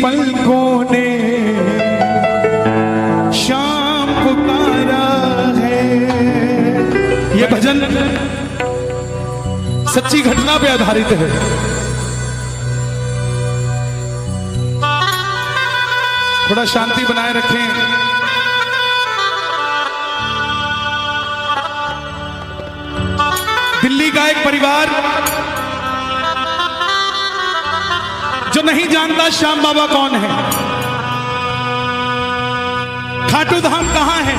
पलकों ने शाम पुकारा है। ये भजन सच्ची घटना पे आधारित है। थोड़ा शांति बनाए रखें। दिल्ली का एक परिवार जो नहीं जानता श्याम बाबा कौन है, खाटू धाम कहां है,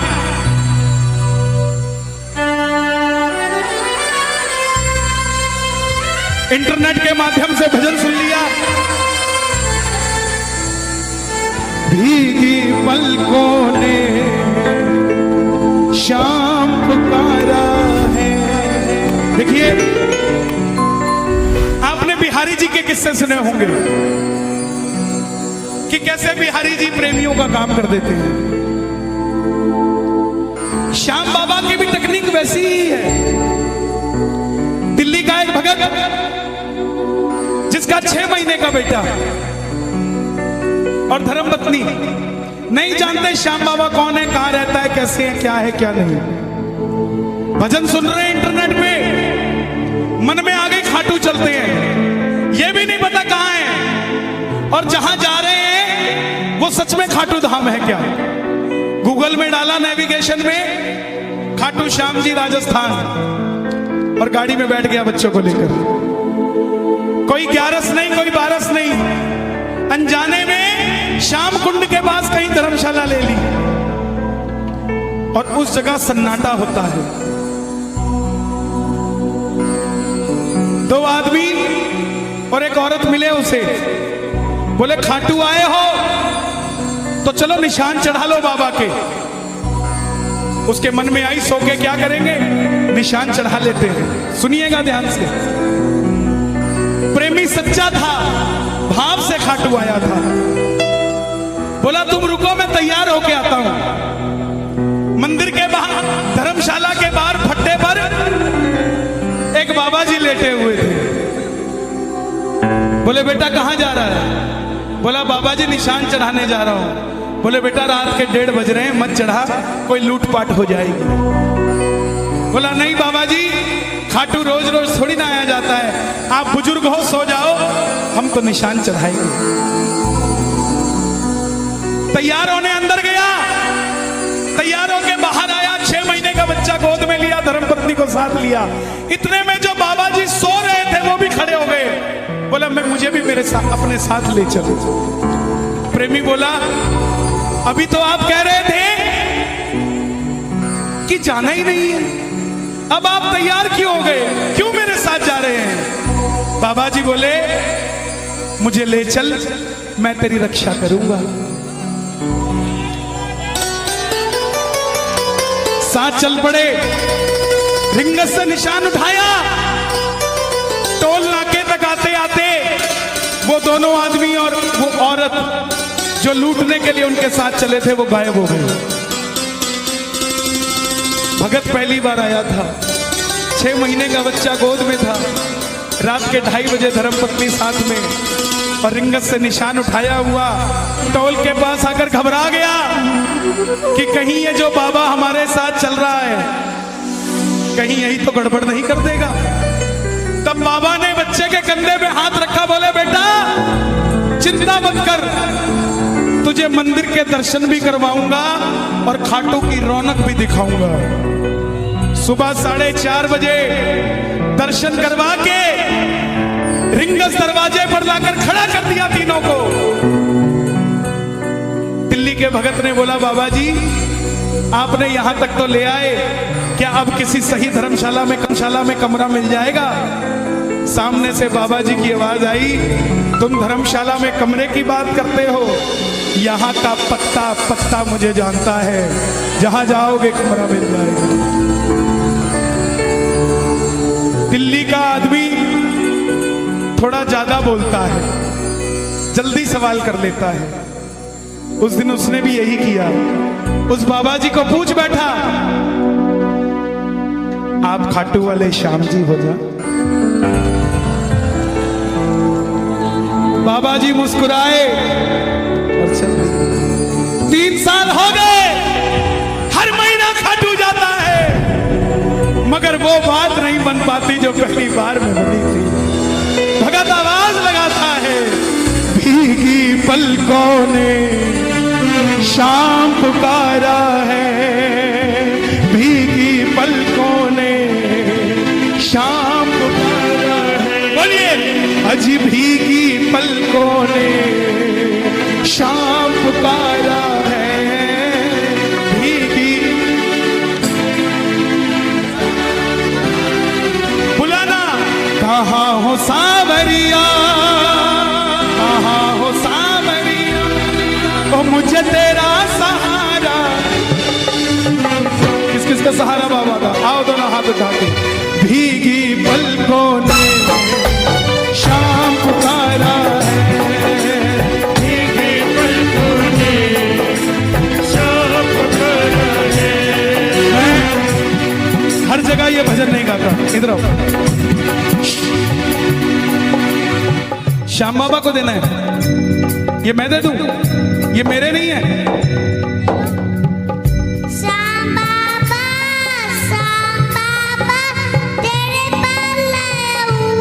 इंटरनेट के माध्यम से भजन सुन लिया। भीगी पलकों ने शाम पुकारा है। देखिए, आपने बिहारी जी के किस्से सुने होंगे कि कैसे बिहारी जी प्रेमियों का काम कर देते हैं। श्याम बाबा की भी टेक्निक वैसी ही है। दिल्ली का एक भगत जिसका 6 महीने का बेटा और धर्मपत्नी, नहीं जानते श्याम बाबा कौन है, कहां रहता है, कैसे है, क्या है क्या नहीं। भजन सुन रहे हैं इंटरनेट पे, मन में आ गई खाटू चलते हैं, ये भी नहीं पता कहां है और जहां जा रहे हैं वो सच में खाटू धाम है क्या। गूगल में डाला नेविगेशन में खाटू श्याम जी राजस्थान और गाड़ी में बैठ गया बच्चों को लेकर। कोई 11 नहीं, कोई 12 नहीं, अनजाने में श्याम कुंड के पास कहीं धर्मशाला ले ली और उस जगह सन्नाटा होता है। 2 आदमी और एक औरत मिले उसे, बोले खाटू आए हो तो चलो निशान चढ़ा लो बाबा के। उसके मन में आई, सो के क्या करेंगे, निशान चढ़ा लेते हैं। सुनिएगा ध्यान से, प्रेमी सच्चा था, भाव से खाटू आया था। बोला तुम रुको, मैं तैयार होके आता हूं। मंदिर के बाहर, धर्मशाला के बाहर फट्टे पर एक बाबा जी लेटे हुए थे। बोले बेटा कहां जा रहा है? बोला बाबा जी निशान चढ़ाने जा रहा हूं। बोले बेटा रात के 1:30 बज रहे हैं, मत चढ़ा, कोई लूटपाट हो जाएगी। बोला नहीं बाबा जी, खाटू रोज रोज थोड़ी ना आया जाता है, आप बुजुर्ग हो, सो जाओ, हम तो निशान चढ़ाएंगे। तैयार होने अंदर गया, तैयार होके बाहर आया, 6 महीने का बच्चा गोद में लिया, धर्मपत्नी को साथ लिया। इतने में जो बाबा जी सो रहे थे वो भी खड़े हो गए। बोला मैं, मुझे भी मेरे साथ, अपने साथ ले चलो। प्रेमी बोला अभी तो आप कह रहे थे कि जाना ही नहीं है, अब आप तैयार क्यों हो गए, क्यों मेरे साथ जा रहे हैं? बाबा जी बोले मुझे ले चल, मैं तेरी रक्षा करूंगा। साथ चल पड़े, रिंगत से निशान उठाया। टोल नाके तक आते आते वो दोनों आदमी और वो औरत जो लूटने के लिए उनके साथ चले थे वो गायब हो गए। भगत पहली बार आया था, 6 महीने का बच्चा गोद में था, रात के 2:30 बजे धर्मपत्नी साथ में और रिंगत से निशान उठाया हुआ टोल के पास आकर घबरा गया कि कहीं ये जो बाबा हमारे साथ चल रहा है कहीं यही तो गड़बड़ नहीं कर देगा। तब बाबा ने बच्चे के कंधे पे हाथ रखा, बोले बेटा चिंता मत कर, तुझे मंदिर के दर्शन भी करवाऊंगा और खाटू की रौनक भी दिखाऊंगा। सुबह 4:30 बजे दर्शन करवा के रिंगस दरवाजे पर लाकर खड़ा कर दिया तीनों को। दिल्ली के भगत ने बोला बाबा जी आपने यहां तक तो ले आए, क्या अब किसी सही धर्मशाला में कमरा मिल जाएगा? सामने से बाबा जी की आवाज आई, तुम धर्मशाला में कमरे की बात करते हो, यहाँ का पत्ता पत्ता मुझे जानता है, जहां जाओगे कमरा मिल जाएगा। दिल्ली का आदमी थोड़ा ज्यादा बोलता है, जल्दी सवाल कर लेता है। उस दिन उसने भी यही किया, उस बाबा जी को पूछ बैठा आप खाटू वाले श्याम जी हो जा। बाबा जी मुस्कुराए, बराबर चल। 3 साल हो गए, हर महीना खाटू जाता है, मगर वो बात नहीं बन पाती जो पहली बार में बनी थी। भगत आवाज लगाता है, भीगी पलकों ने शाम पुकारा है, भीगी पलकों ने शाम पुकारा है। बोलिए, अजी भीगी पलकों ने शाम पुकारा है, भीगी। बुलाना, कहाँ हो सावरिया, कहाँ हो सावरिया, ओ मुझे तेरा सहारा। किस किस का सहारा बाबा का? आओ दोनों हाथ उठा के। भीगी पलकों ने शाम पुकारा है, भीगी पलकों ने शाम पुकारा है। हर जगह ये भजन नहीं गाता, इधर आओ। श्याम बाबा को देना है, ये मैं दे दूं, ये मेरे नहीं है। श्याम बाबा तेरे पास लाया हूँ,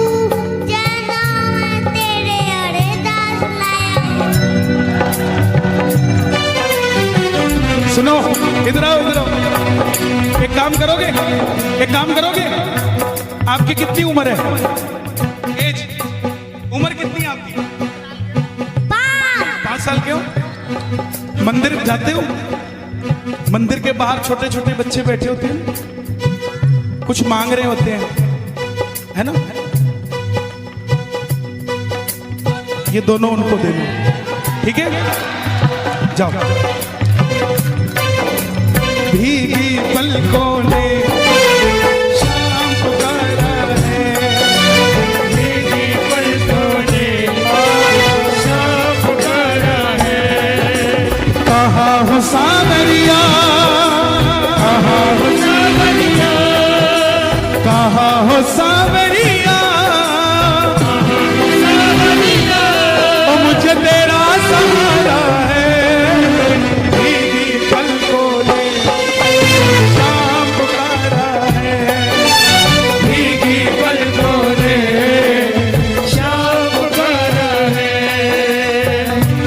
जनों में तेरे अरदास लाया हूँ। सुनो, इधर आओ, इधर आओ। एक काम करोगे, एक काम करोगे, आपकी कितनी उम्र है? एज, उम्र कितनी है आपकी? 5 साल के हो? मंदिर जाते हो? मंदिर के बाहर छोटे छोटे बच्चे बैठे होते हैं, कुछ मांग रहे होते हैं, है ना? ये दोनों उनको दे दो, ठीक है? जाओ। भीगी पलकों ने शाम पुकारा है, भीगी पलकों ने शाम पुकारा है। कहाँ हो सावरिया, कहाँ हो सावरिया, कहाँ हो सावरिया, ओ मुझे तेरा सहारा है, भीगी पलकों ने शाम पुकारा है, भीगी पलकों ने शाम पुकारा है।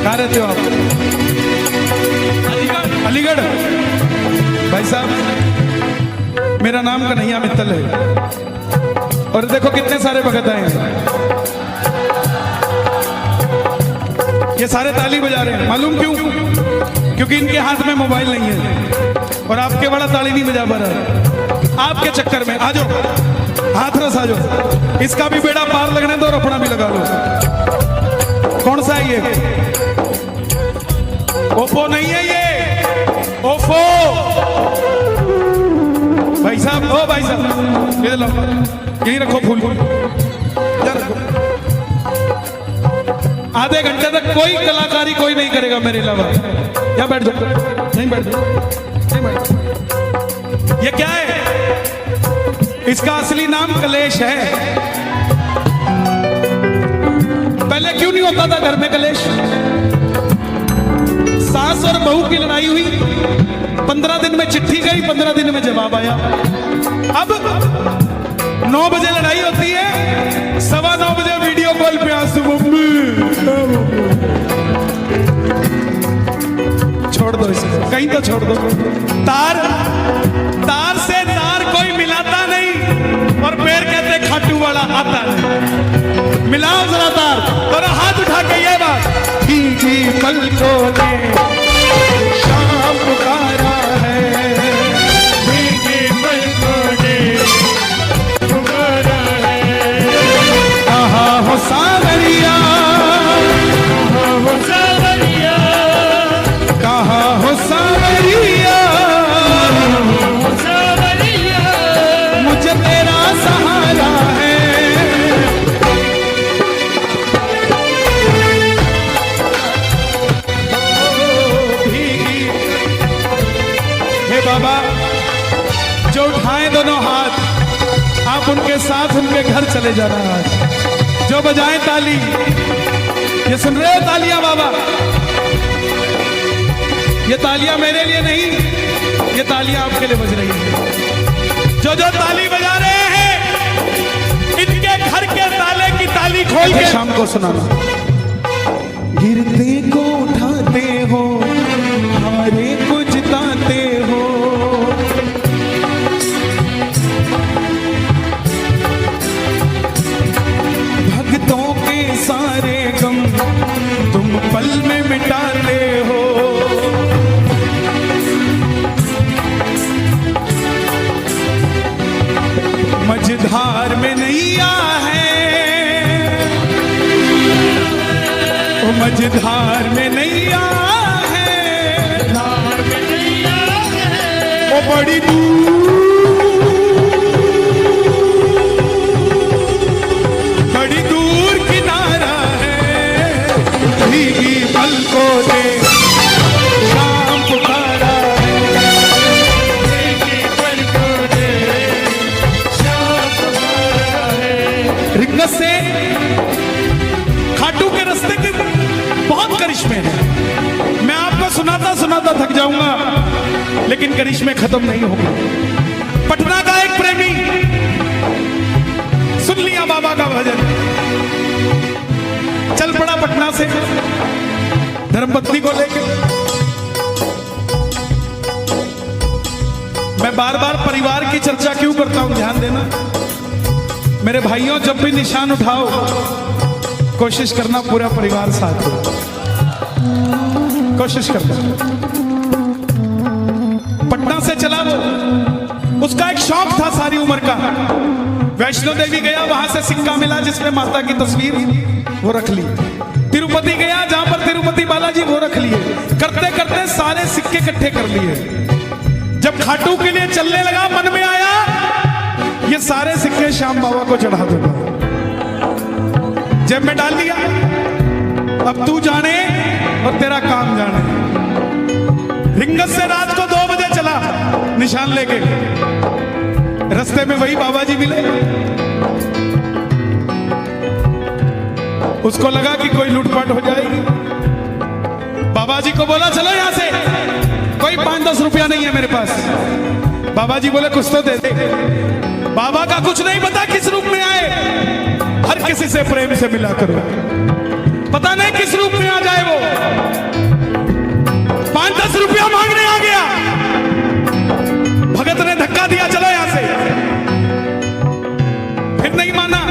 कहाँ रहते हो आप? अलीगढ़। भाई साहब, मेरा नाम कन्हैया मित्तल है, और देखो कितने सारे भगत आए हैं। ये सारे ताली बजा रहे हैं, मालूम क्यों? क्योंकि इनके हाथ में मोबाइल नहीं है, और आपके बड़ा ताली नहीं बजा पा रहा है। आपके चक्कर में आ जाओ, हाथरस आ जाओ, इसका भी बेड़ा पार लगने दो और अपना भी लगा लो। कौन सा है ये? ओप्पो नहीं है ये, ओप्पो। भाई साहब, ओ भाई साहब, ये लो, यहीं रखो फूल, इधर रखो। आधे घंटे तक कोई कलाकारी कोई नहीं करेगा मेरे अलावा। यहाँ बैठ जाओ, नहीं बैठ जाओ, नहीं बैठ जाओ। ये क्या है? इसका असली नाम कलेश है। पहले क्यों नहीं होता था घर में कलेश? सास और बहू की लड़ाई हुई, 15 दिन में चिट्ठी गई, 15 दिन में जवाब आया। अब 9 बजे लड़ाई होती है, 9:15 बजे वीडियो कॉल पे आंसू, मम्मी। छोड़ दो इसे, कहीं तो छोड़ दो। तार से तार कोई मिलाता नहीं, और पैर कहते खाटू वाला आता नहीं। मिलाओ जरा तार, और हाथ उठा के ये बात, भीगी पलकों ने शाम पुकारा है, भीगी पलकों ने पुकारा है। कहाँ हो सावरिया, कहाँ हो सावरिया, कहाँ हो सावरिया, मुझे तेरा सहारा है। बाबा, जो उठाएं दोनों हाथ, आप उनके साथ उनके घर चले जाना। आज जो बजाएं ताली, ये सुन रहे हो तालियां बाबा? ये तालियां मेरे लिए नहीं, ये तालियां आपके लिए बज रही है। जो जो ताली बजा रहे हैं इनके घर के ताले की ताली खोल के शाम को सुनाना। गिरते को उठाते हो, हारे को जिताते हो, भक्तों के सारे गम तुम पल में मिटाते हो। मझधार में नैया है, ओ मझधार में नैया है, धार में नैया है, ओ बड़ी दूर, बड़ी दूर किनारा है, भीगी पलकों से शाम पुकारा है, भीगी पलकों से शाम पुकारा है। रिंगस से खाटू के रास्ते के बहुत करिश्मे हैं। मैं आपको सुनाता सुनाता थक जाऊंगा, लेकिन करिश्मे खत्म नहीं होंगे। पटना का एक प्रेमी सुन लिया बाबा का भजन, चल पड़ा पटना से धर्मपत्नी को लेकर। मैं बार बार परिवार की चर्चा क्यों करता हूं, ध्यान देना मेरे भाइयों। जब भी निशान उठाओ कोशिश करना पूरा परिवार साथ हो, कोशिश करना। पटना से चला वो, उसका एक शौक था सारी उम्र का। वैष्णो देवी गया, वहां से सिक्का मिला जिसमें माता की तस्वीर, वो रख ली। तिरुपति गया, जहां पर तिरुपति बालाजी, वो रख लिए। करते करते सारे सिक्के इकट्ठे कर लिए। जब खाटू के लिए चलने लगा, मन में आया ये सारे सिक्के श्याम बाबा को चढ़ा दूंगा। जेब में डाल दिया, अब तू जाने और तेरा काम जाने। रिंगस से रात को 2 बजे चला निशान लेके। रास्ते में वही बाबा जी मिले। उसको लगा कि कोई लूटपाट हो जाएगी। बाबा जी को बोला चलो यहां से, कोई 5-10 रुपया नहीं है मेरे पास। बाबा जी बोले कुछ तो दे दे। बाबा का कुछ नहीं पता किस रूप में आए, हर किसी से प्रेम से मिला करो, पता नहीं किस रूप में आ जाए वो। 5-10 रुपया मांगने आ गया, भगत ने धक्का दिया चलो यहां से। फिर नहीं माना,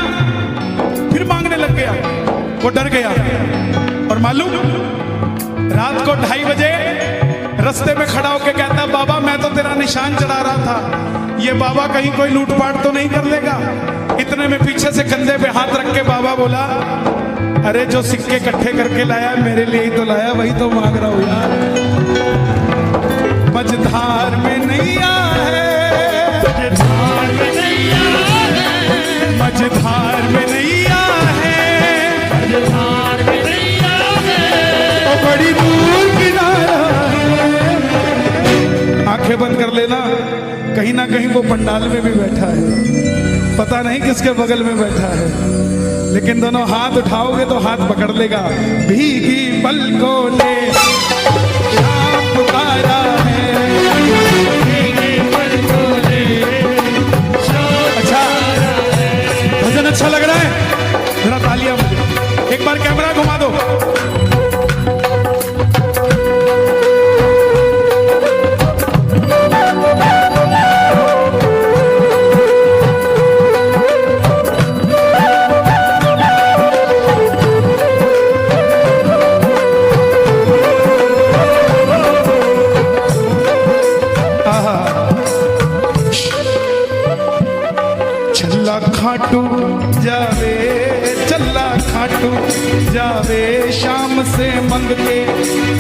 फिर मांगने लग गया। वो डर गया और मालूम रात को 2:30 बजे रास्ते में खड़ा होकर कहता बाबा मैं तो तेरा निशान चढ़ा रहा था, ये बाबा कहीं कोई लूटपाट तो नहीं कर लेगा। इतने में पीछे से कंधे पे हाथ रख के बाबा बोला अरे जो सिक्के इकट्ठे करके लाया मेरे लिए ही तो लाया, वही तो मांग रहा हूं यार। मझधार में नैया है, मझधार में नैया है, मझधार में नैया है, मझधार में नैया है, तो बड़ी दूर किनारा है। आंखें बंद कर लेना, कहीं ना कहीं वो पंडाल में भी बैठा है, पता नहीं किसके बगल में बैठा है, लेकिन दोनों हाथ उठाओगे तो हाथ पकड़ लेगा। भीगी पलकों ने शाम पुकारा है, भीगी पलकों ने शाम पुकारा है। भजन अच्छा लग रहा है, जरा तालियां बजाओ। एक बार कैमरा घुमा दो। खाटू जावे चल्ला खाटू जावे, शाम से मंग के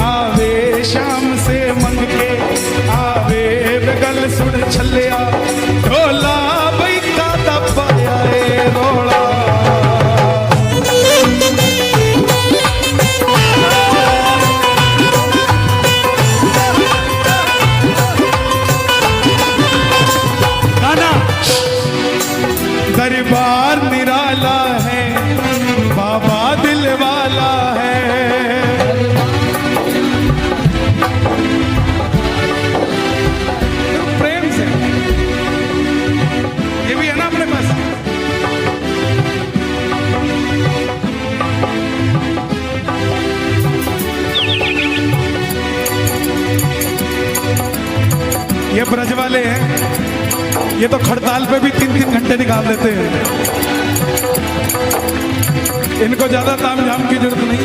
आवे, शाम से मंग के आवे। बगल सुन छलिया ढोला बई का दबाया रोड़ा, दरबार निराला है, बाबा दिल वाला है। ये ब्रज वाले हैं, ये तो खड़ताल पे भी 3-3 घंटे निकाल देते हैं। इनको ज्यादा ताम झाम की जरूरत नहीं,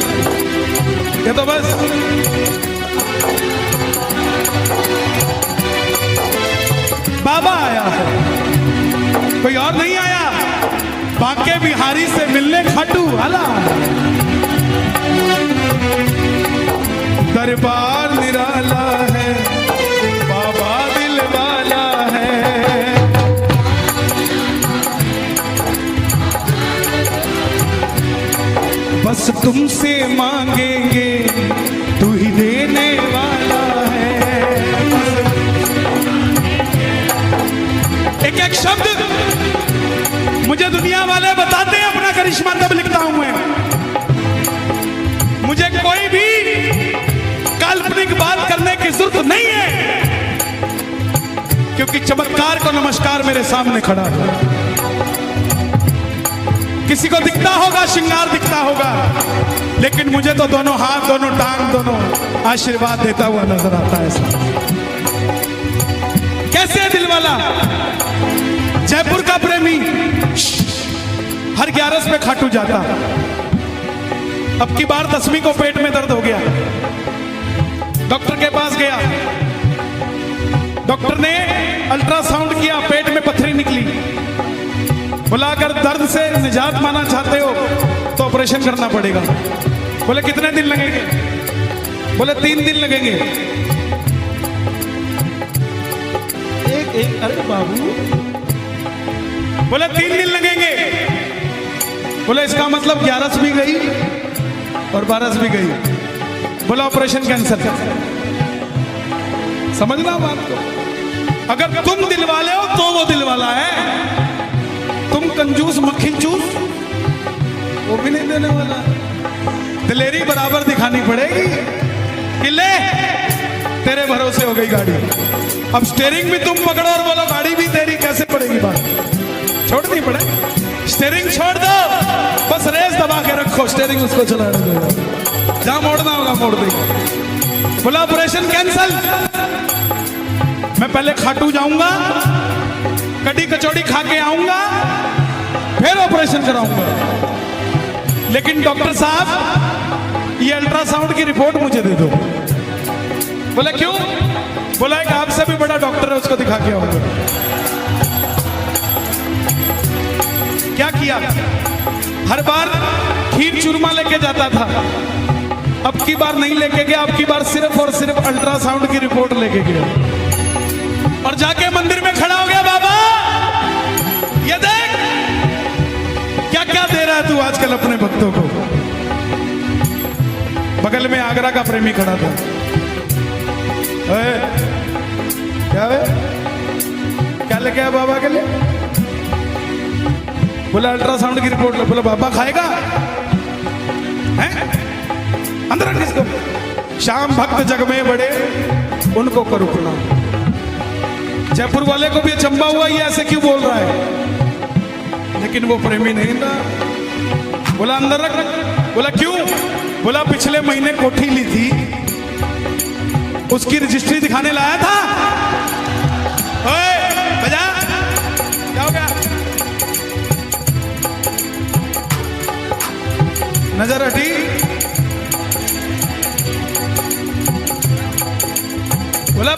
ये तो बस बाबा आया है, कोई और नहीं आया। बांके बिहारी से मिलने खाटू वाला, दरबार निराला है, बाबा दिल वाला है। बस तुमसे मांगेंगे, तू ही देने वाला है। एक एक शब्द मुझे दुनिया वाले बताते हैं अपना करिश्मा तब लिखता हूं मैं। मुझे कोई भी काल्पनिक बात करने की जरूरत नहीं है, क्योंकि चमत्कार को नमस्कार मेरे सामने खड़ा है। किसी को दिखता होगा, श्रृंगार दिखता होगा, लेकिन मुझे तो दोनों हाथ, दोनों टांग, दोनों आशीर्वाद देता हुआ नजर आता है। कैसे है दिल वाला? जयपुर का प्रेमी हर 11 में खाटू जाता। अब की बार 10वीं को पेट में दर्द हो गया, डॉक्टर के पास गया। डॉक्टर ने अल्ट्रासाउंड किया, पेट में पथरी निकली। बोला अगर दर्द से निजात पाना चाहते हो तो ऑपरेशन करना पड़ेगा। बोले कितने दिन लगेंगे? बोले 3 दिन लगेंगे। एक अरे बाबू, बोले 3 दिन लगेंगे। बोले इसका मतलब 11 भी गई और 12 भी गई। बोला ऑपरेशन कैंसिल। समझना बात को, अगर तुम दिल वाले हो तो वो दिल वाला है। तुम कंजूस मक्खी चूस, वो भी नहीं देने वाला। दिलेरी बराबर दिखानी पड़ेगी कि ले तेरे भरोसे हो गई गाड़ी। अब स्टीयरिंग भी तुम पकड़ो और बोलो गाड़ी भी तेरी, कैसे पड़ेगी बात? छोड़नी पड़े, स्टीयरिंग छोड़ दो, बस रेस दबा के रखो, स्टीयरिंग उसको चलाने दो, जहां मोड़ना होगा मोड़ देगी। बोला ऑपरेशन कैंसिल। मैं पहले खाटू जाऊंगा, कड़ी कचौड़ी खा के आऊंगा, फिर ऑपरेशन कराऊंगा। लेकिन डॉक्टर साहब ये अल्ट्रासाउंड की रिपोर्ट मुझे दे दो। बोला क्यों? बोला एक आपसे भी बड़ा डॉक्टर है, उसको दिखा के आऊंगा। क्या किया? हर बार खीर चूरमा लेके जाता था, अब की बार नहीं लेके गया। अब की बार सिर्फ और सिर्फ अल्ट्रासाउंड की रिपोर्ट लेके गया और जाके मंदिर में खड़ा हो गया। बाबा ये देख क्या क्या दे रहा है तू आजकल अपने भक्तों को। बगल में आगरा का प्रेमी खड़ा था। क्या है? क्या लेके आया बाबा के लिए? बोला अल्ट्रासाउंड की रिपोर्ट ले। बोला बाबा खाएगा? हैं? अंदर रख इसको। शाम भक्त जग में बड़े, उनको करो प्रणाम। जयपुर वाले को भी अचंबा हुआ, ये ऐसे क्यों बोल रहा है? लेकिन वो प्रेमी नहीं था। बोला अंदर रख। बोला क्यों? बोला पिछले महीने कोठी ली थी, उसकी रजिस्ट्री दिखाने लाया था। ओए बजा, क्या हो गया? नजर हटी। बोला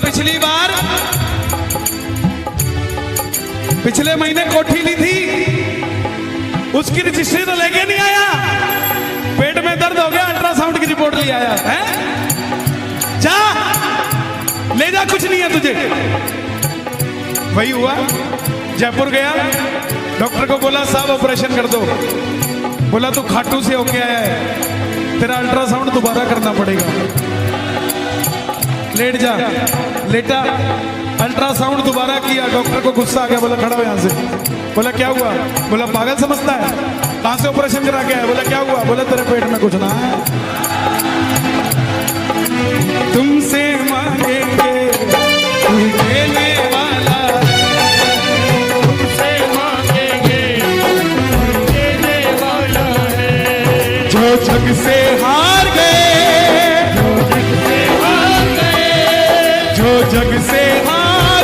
पिछले महीने कोठी ली थी, उसकी रजिस्ट्री तो लेके नहीं आया। पेट में दर्द हो गया, अल्ट्रासाउंड की रिपोर्ट ले आया है। जा ले जा, कुछ नहीं है तुझे। वही हुआ, जयपुर गया, डॉक्टर को बोला साहब ऑपरेशन कर दो। बोला तू खाटू से होके आया है, तेरा अल्ट्रासाउंड दोबारा करना पड़ेगा। लेट जा। लेटा, अल्ट्रासाउंड दोबारा किया। डॉक्टर को गुस्सा आ गया, बोला खड़ा हो यहां से। बोला क्या हुआ? बोला पागल समझता है, कहां से ऑपरेशन करा के आया? बोला क्या हुआ? बोला तेरे पेट में कुछ ना है, तुमसे मांगेंगे तू देने वाला, तुमसे मांगेंगे तू देने वाला है। जो जग से हार गए, जो जग से हार गए, जो जग से हार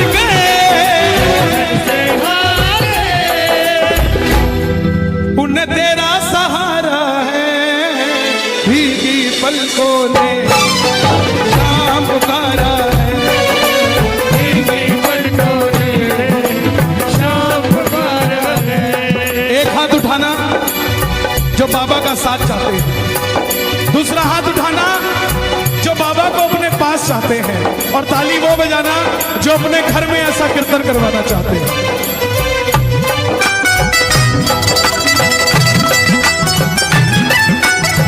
बाबा का साथ चाहते हैं। दूसरा हाथ उठाना जो बाबा को अपने पास चाहते हैं, और ताली वो बजाना जो अपने घर में ऐसा कीर्तन करवाना चाहते हैं।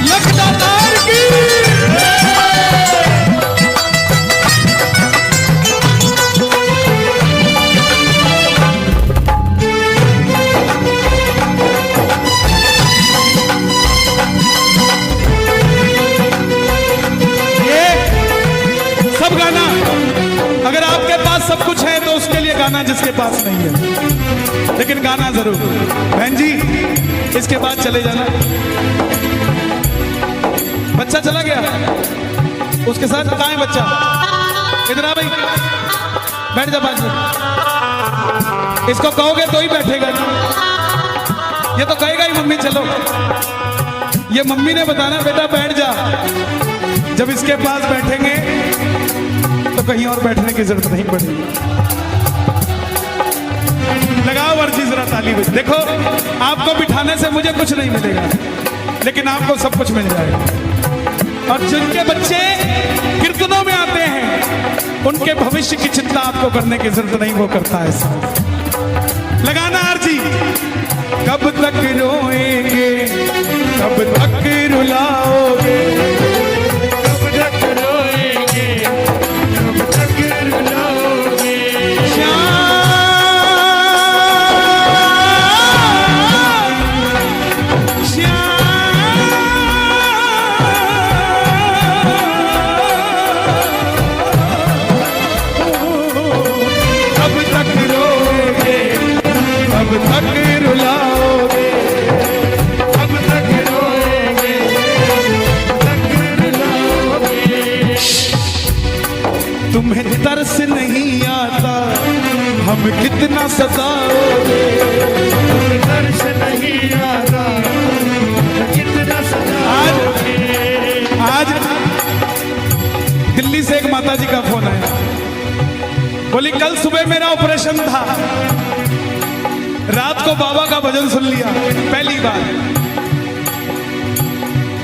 लखदातार की सब गाना, अगर आपके पास सब कुछ है तो उसके लिए गाना जिसके पास नहीं है, लेकिन गाना जरूर। बहन जी इसके बाद चले जाना। बच्चा चला गया, उसके साथ कहाँ है बच्चा? इधर आ भाई, बैठ जा 5 मिनट। इसको कहोगे तो ही बैठेगा ना, ये तो कहेगा ही मम्मी चलो। ये मम्मी ने बताना बेटा बैठ जा। जब इसके पास बैठेंगे तो कहीं और बैठने की जरूरत नहीं पड़ेगी। लगाओ अर्जी जरा ताली बजा। देखो आपको बिठाने से मुझे कुछ नहीं मिलेगा, लेकिन आपको सब कुछ मिल जाएगा। और जिनके बच्चे कीर्तनों में आते हैं उनके भविष्य की चिंता आपको करने की जरूरत नहीं, वो करता है ऐसा। लगाना अर्जी। कब तक रोएंगे, कब तक रुलाओगे, कब तक रोएंगे, कब तक रुलाओगे। कब तक रोएंगे, कब तक रुलाओगे, कब तक रोएंगे, कब तक रुलाओगे। तुम्हें तरस नहीं आता हम कितना सताओगे। दर्श नहीं आता, कितना सताओगे। आज दिल्ली से एक माता जी का फोन आया, बोली कल सुबह मेरा ऑपरेशन था, रात को बाबा का भजन सुन लिया पहली बार।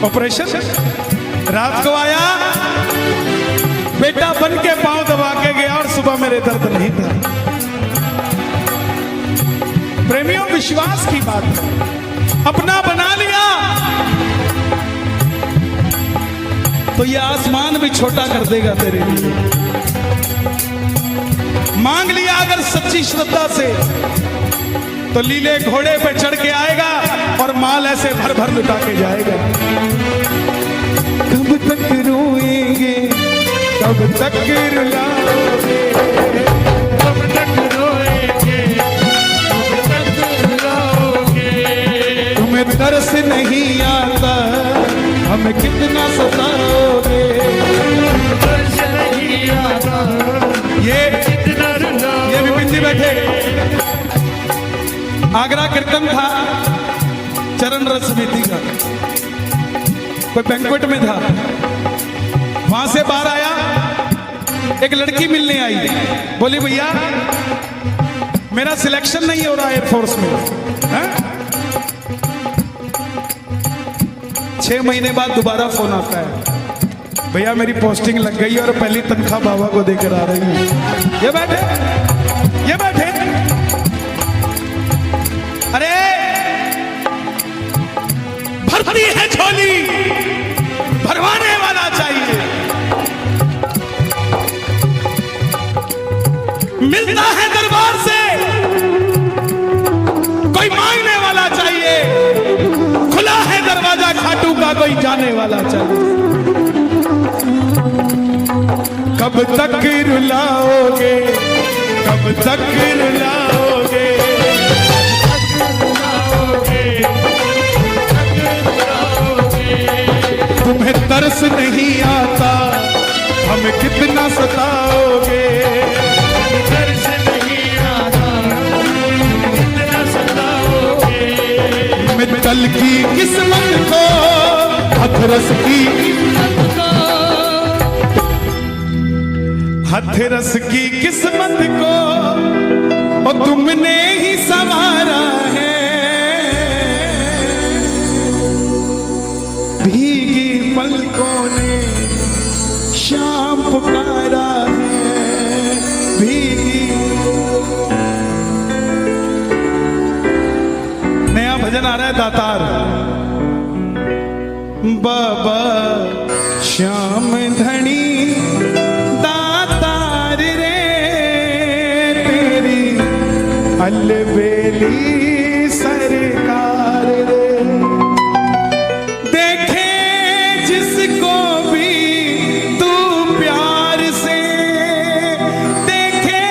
ऑपरेशन रात को आया, बेटा बन के पांव दबा के गया और सुबह मेरे दर्द नहीं था। प्रेमियों विश्वास की बात है, अपना बना लिया तो ये आसमान भी छोटा कर देगा तेरे लिए। मांग लिया अगर सच्ची श्रद्धा से तो लीले घोड़े पे चढ़ के आएगा और माल ऐसे भर भर लुटा के जाएगा। कब तक रोएंगे, कब तक रुलाओगे, कब तक रोएंगे, कब तक रुलाओगे। तुम्हें तरस नहीं आता हमें कितना सताओगे। दर्श नहीं आता, ये कितना रुलाओगे। ये विपिन जी बैठे, आगरा कीर्तन था चरण रस समिति का, कोई बैंक्वेट में था, वहां से बाहर आया, एक लड़की मिलने आई, बोली भैया मेरा सिलेक्शन नहीं हो रहा एयरफोर्स में है? 6 महीने बाद दोबारा फोन आता है, भैया मेरी पोस्टिंग लग गई और पहली तनख्वाह बाबा को देकर आ रही है। ये बैठे, ये बैठे, अरे भरती है झोली, भरवाने वाला चाहिए। मिलता है दरबार से कोई मांगने वाला चाहिए, खुला है दरवाजा खाटू का कोई जाने वाला चाहिए। कब तक रुलाओगे, कब तक रुलाओगे, तुम्हें तरस नहीं आता हमें कितना सताओगे। दर्श नहीं आता, कितना सताओगे। मित्तल की किस्मत को, हथरस की, हथरस की किस्मत को और तुमने ही संवारा है। पुकारा है भीगी। नया भजन आ रहा है दातार। बाबा श्याम धनी दातार रे तेरी अलबेली सरकार रे। देखे जिसको भी तू प्यार से, देखे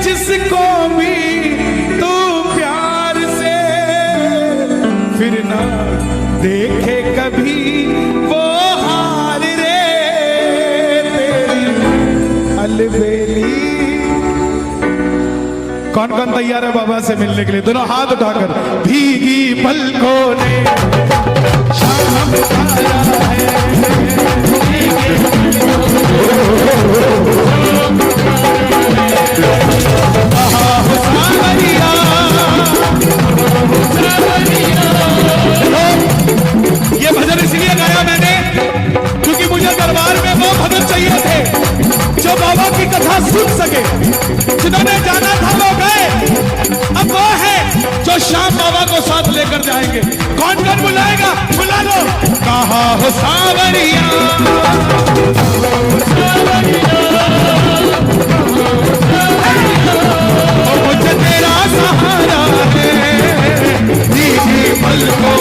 जिसको भी तू प्यार से, फिर ना देखे कभी वो हार रे तेरी अलबेली। कौन कौन तैयार है बाबा से मिलने के लिए? दोनों हाथ उठाकर। भीगी पलकों ने शाम पुकारा है, सावरिया। ये भजन इसलिए गाया मैंने क्योंकि मुझे दरबार में वो भजन चाहिए थे जो बाबा की कथा सुन सके। जिन्होंने जाना था वो गए, अब वो है जो शाम बाबा को साथ लेकर जाएंगे। कौन कौन बुलाएगा? बुला लो। कहा हो सावरिया, मुझे तेरा सहारा है, भीगी पलकों